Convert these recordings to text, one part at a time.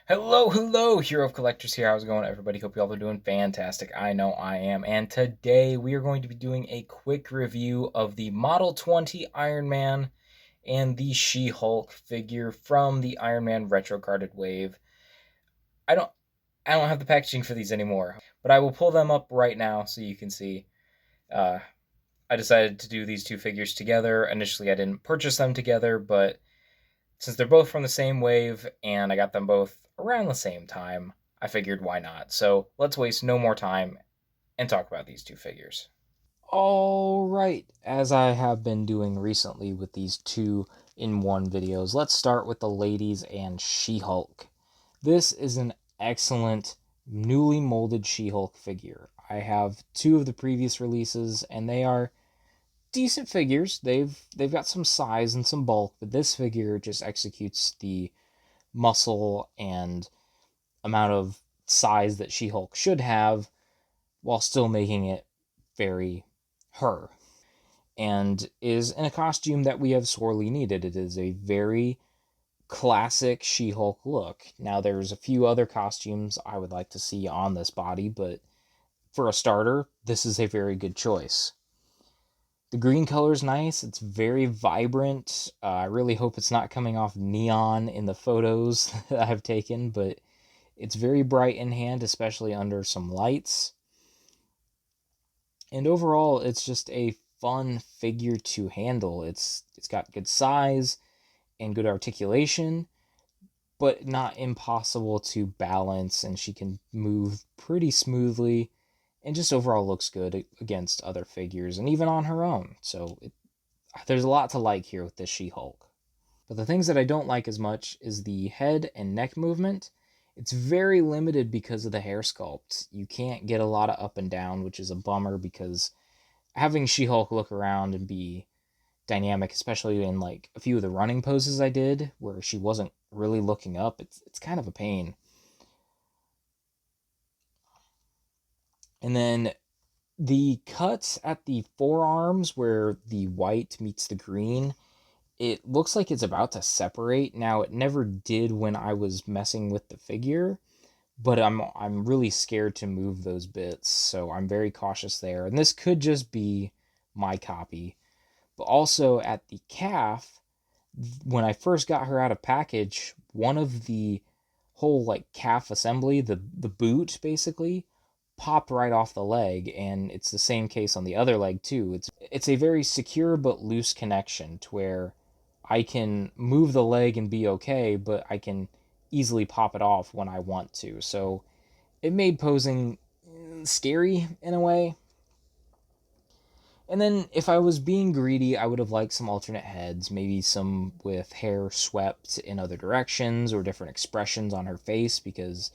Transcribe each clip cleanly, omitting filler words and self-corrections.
Hello, Hero of Collectors here. How's it going, everybody? Hope you all are doing fantastic. I know I am. And today we are going to be doing a quick review of the Model 20 Iron Man and the She-Hulk figure from the Iron Man Retro Carded Wave. I don't I don't have the packaging for these anymore, but I will pull them up right now so you can see. Uh, I decided to do these two figures together. Initially, I didn't purchase them together, but since they're both from the same wave and I got them both around the same time, I figured why not. So let's waste no more time and talk about these two figures. All right, as I have been doing recently with these two in one videos, let's start with the ladies and She-Hulk. This is an excellent newly molded She-Hulk figure. I have two of the previous releases and they are decent figures. They've got some size and some bulk, but this figure just executes the muscle and amount of size that She-Hulk should have while still making it very her, and is in a costume that we have sorely needed. It is a very classic She-Hulk look. Now there's a few other costumes I would like to see on this body, but for a starter, this is a very good choice. The green color is nice. It's very vibrant. I really hope it's not coming off neon in the photos that I've taken, but it's very bright in hand, especially under some lights. And overall, it's just a fun figure to handle. It's got good size and good articulation, but not impossible to balance, and she can move pretty smoothly and just overall looks good against other figures and even on her own. So there's a lot to like here with this She-Hulk. But the things that I don't like as much is the head and neck movement. It's very limited because of the hair sculpt. You can't get a lot of up and down, which is a bummer because having She-Hulk look around and be dynamic, especially in like a few of the running poses I did where she wasn't really looking up, it's kind of a pain. And then the cuts at the forearms where the white meets the green, it looks like it's about to separate. Now it never did when I was messing with the figure, but I'm really scared to move those bits, so I'm very cautious there. And this could just be my copy. But also at the calf, when I first got her out of package, one of the whole like calf assembly, the boot basically, popped right off the leg, and it's the same case on the other leg too. It's a very secure but loose connection to where I can move the leg and be okay, but I can easily pop it off when I want to. So it made posing scary in a way. And then if I was being greedy, I would have liked some alternate heads, maybe some with hair swept in other directions or different expressions on her face because,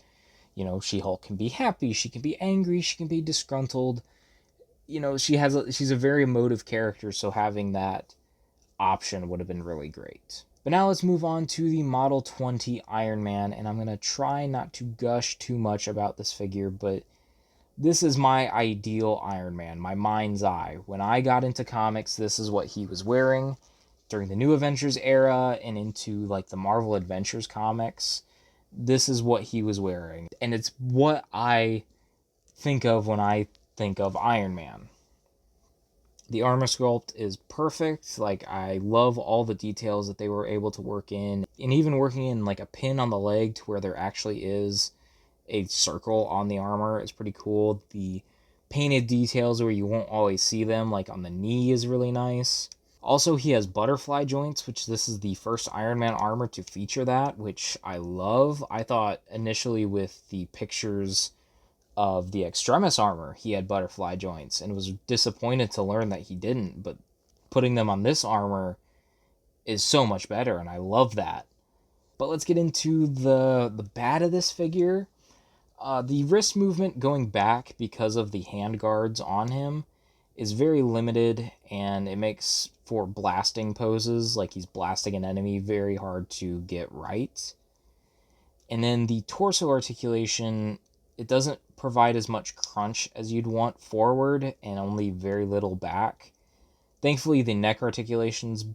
She-Hulk can be happy, she can be angry, she can be disgruntled. She's a very emotive character, so having that option would have been really great. But now let's move on to the Model 20 Iron Man, and I'm going to try not to gush too much about this figure, but this is my ideal Iron Man, my mind's eye. When I got into comics, this is what he was wearing during the New Avengers era and into like the Marvel Adventures comics. This is what he was wearing, and it's what I think of when I think of Iron Man. The armor sculpt is perfect. Like, I love all the details that they were able to work in, and even working in like a pin on the leg to where there actually is a circle on the armor is pretty cool. The painted details where you won't always see them, like on the knee, is really nice. Also, he has butterfly joints, which this is the first Iron Man armor to feature that, which I love. I thought initially with the pictures of the Extremis armor, he had butterfly joints, and was disappointed to learn that he didn't, but putting them on this armor is so much better, and I love that. But let's get into the bad of this figure. The wrist movement going back because of the hand guards on him is very limited, and it makes for blasting poses, like he's blasting an enemy, very hard to get right. And then the torso articulation, it doesn't provide as much crunch as you'd want forward and only very little back. Thankfully, the neck articulation's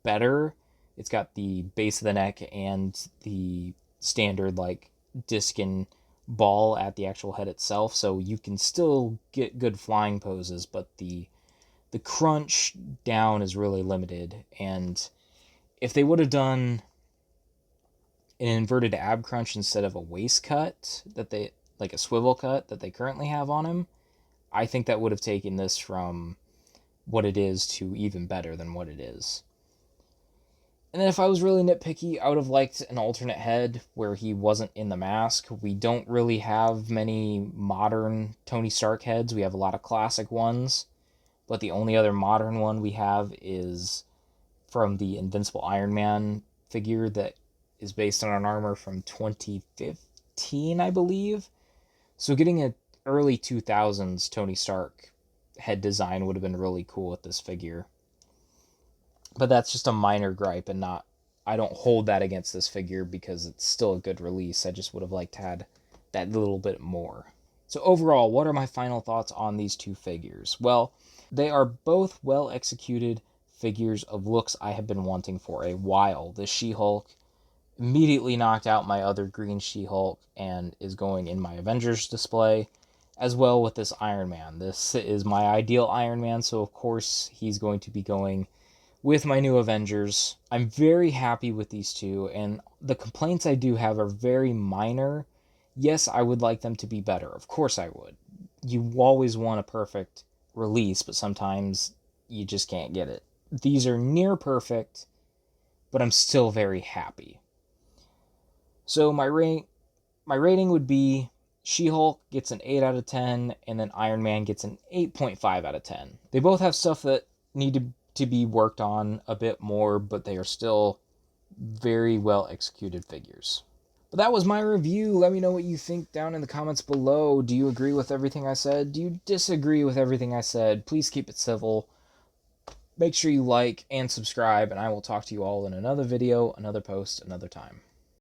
better. It's got the base of the neck and the standard like disc and ball at the actual head itself, so you can still get good flying poses, but the crunch down is really limited. And if they would have done an inverted ab crunch instead of a waist cut that they like a swivel cut that they currently have on him, I think that would have taken this from what it is to even better than what it is. And then if I was really nitpicky, I would have liked an alternate head where he wasn't in the mask. We don't really have many modern Tony Stark heads. We have a lot of classic ones, but the only other modern one we have is from the Invincible Iron Man figure that is based on an armor from 2015, I believe. So getting an early 2000s Tony Stark head design would have been really cool with this figure. But that's just a minor gripe, and not, I don't hold that against this figure because it's still a good release. I just would have liked to had that little bit more. So overall, what are my final thoughts on these two figures? Well, they are both well executed figures of looks I have been wanting for a while. The She-Hulk immediately knocked out my other green She-Hulk and is going in my Avengers display, as well with this Iron Man. This is my ideal Iron Man, so of course he's going to be going with my new Avengers. I'm very happy with these two, and the complaints I do have are very minor. Yes, I would like them to be better. Of course I would. You always want a perfect release, but sometimes you just can't get it. These are near perfect, but I'm still very happy. So my rating would be She-Hulk gets an 8 out of 10, and then Iron Man gets an 8.5 out of 10. They both have stuff that need to be worked on a bit more, but they are still very well executed figures. But that was my review. Let me know what you think down in the comments below. Do you agree with everything I said? Do you disagree with everything I said? Please keep it civil. Make sure you like and subscribe, and I will talk to you all in another video, another post, another time.